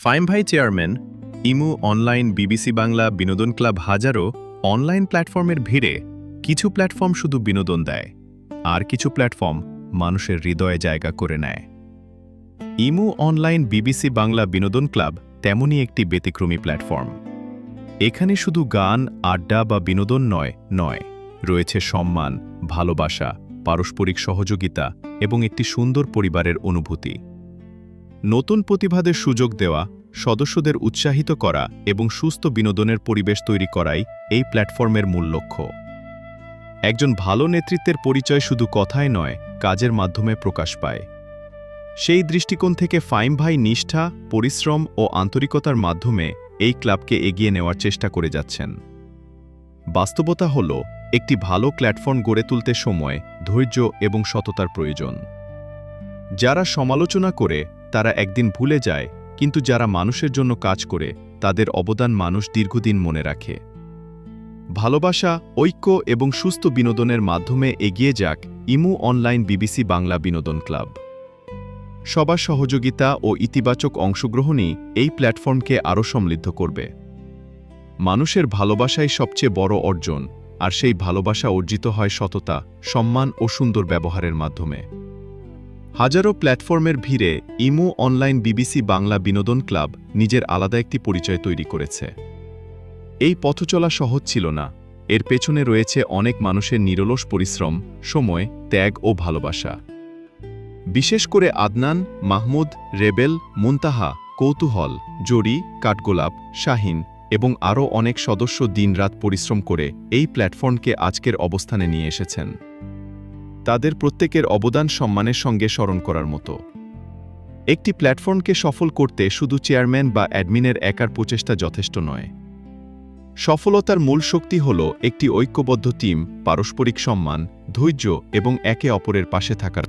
ফাইম ভাই চেয়ারম্যান, ইমু online, BBC Bangla, বিনোদন ক্লাব হাজারো অনলাইন প্ল্যাটফর্মের ভিড়ে কিছু প্ল্যাটফর্ম শুধু বিনোদন দেয়, আর কিছু প্ল্যাটফর্ম মানুষের হৃদয়ে জায়গা করে নেয়। ইমু অনলাইন, বিবিসি বাংলা, বিনোদন ক্লাব তেমনই একটি ব্যতিক্রমী প্ল্যাটফর্ম। এখানে শুধু গান, আড্ডা বা বিনোদন নয়, রয়েছে সম্মান, ভালোবাসা, পারস্পরিক সহযোগিতা এবং একটি সুন্দর পরিবারের অনুভূতি। নতুন প্রতিভাদের সুযোগ দেওয়া, সদস্যদের উৎসাহিত করা এবং সুস্থ বিনোদনের পরিবেশ তৈরি করাই এই প্ল্যাটফর্মের মূল লক্ষ্য। একজন ভালো নেতৃত্বের পরিচয় শুধু কথায় নয়, কাজের মাধ্যমে প্রকাশ পায়। সেই দৃষ্টিকোণ থেকে ফাইম ভাই নিষ্ঠা, পরিশ্রম ও আন্তরিকতার মাধ্যমে এই ক্লাবকে এগিয়ে নেওয়ার চেষ্টা করে যাচ্ছেন। বাস্তবতা হল, একটি ভালো প্ল্যাটফর্ম গড়ে তুলতে সময়, ধৈর্য এবং সততার প্রয়োজন। যারা সমালোচনা করে তারা একদিন ভুলে যায়, কিন্তু যারা মানুষের জন্য কাজ করে তাদের অবদান মানুষ দীর্ঘদিন মনে রাখে। ভালোবাসা, ঐক্য এবং সুস্থ বিনোদনের মাধ্যমে এগিয়ে যাক ইমু অনলাইন, বিবিসি বাংলা, বিনোদন ক্লাব। সবার সহযোগিতা ও ইতিবাচক অংশগ্রহণই এই প্ল্যাটফর্মকে আরও সমৃদ্ধ করবে। মানুষের ভালোবাসাই সবচেয়ে বড় অর্জন, আর সেই ভালোবাসা অর্জিত হয় সততা, সম্মান ও সুন্দর ব্যবহারের মাধ্যমে। হাজারো প্ল্যাটফর্মের ভিড়ে ইমু অনলাইন, বিবিসি বাংলা, বিনোদন ক্লাব নিজের আলাদা একটি পরিচয় তৈরি করেছে। এই পথচলা সহজ ছিল না, এর পেছনে রয়েছে অনেক মানুষের নিরলস পরিশ্রম, সময়, ত্যাগ ও ভালোবাসা। বিশেষ করে আদনান, মাহমুদ, রেবেল, মুনতাহা, কৌতূহল, জরি, কাঠগোলাপ, শাহিন এবং আরও অনেক সদস্য দিনরাত পরিশ্রম করে এই প্ল্যাটফর্মকে আজকের অবস্থানে নিয়ে এসেছেন। তাদের প্রত্যেকের অবদান সম্মানের সঙ্গে স্মরণ করার মতো। একটি প্ল্যাটফর্মকে সফল করতে শুধু চেয়ারম্যান বা অ্যাডমিনের একার প্রচেষ্টা যথেষ্ট নয়। সফলতার মূল শক্তি হল একটি ঐক্যবদ্ধ টিম, পারস্পরিক সম্মান, ধৈর্য এবং একে অপরের পাশে থাকার